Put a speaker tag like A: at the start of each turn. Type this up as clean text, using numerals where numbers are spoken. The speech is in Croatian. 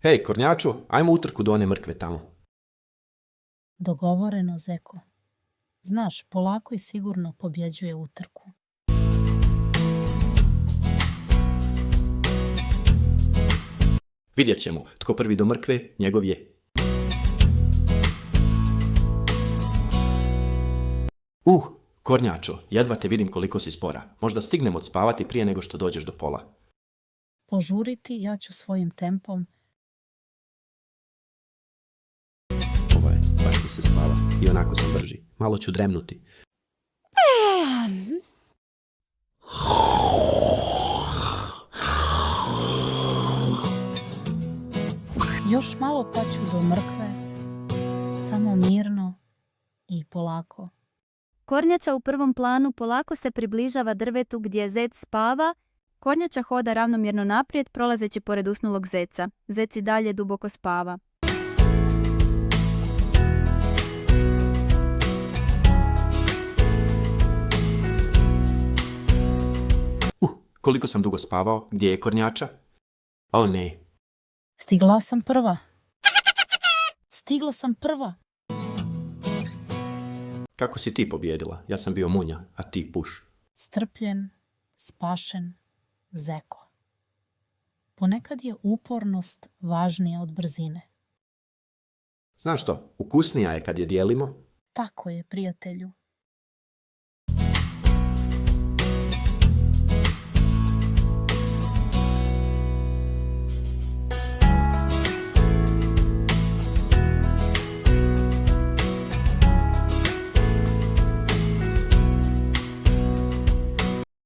A: Hej, kornjaču, ajmo utrku do one mrkve tamo.
B: Dogovoreno, zeko. Znaš, polako i sigurno pobjeđuje utrku.
A: Vidjet ćemo, tko prvi do mrkve, njegov je. Kornjačo, jedva te vidim koliko si spora. Možda stignem odspavati prije nego što dođeš do pola.
B: Požuriti, ja ću svojim tempom.
A: Baš mi se spava. I onako sam brži. Malo ću dremnuti.
B: Još malo pa ću do mrkve. Samo mirno i polako.
C: Kornjača u prvom planu polako se približava drvetu gdje zec spava. Kornjača hoda ravnomjerno naprijed, prolazeći pored usnulog zeca. Zec i dalje duboko spava.
A: Koliko sam dugo spavao? Gdje je kornjača? O ne.
B: Stigla sam prva. Stigla sam prva.
A: Kako si ti pobjedila? Ja sam bio munja, a ti puš.
B: Strpljen, spašen, zeko. Ponekad je upornost važnija od brzine.
A: Znaš što, ukusnija je kad je dijelimo.
B: Tako je, prijatelju.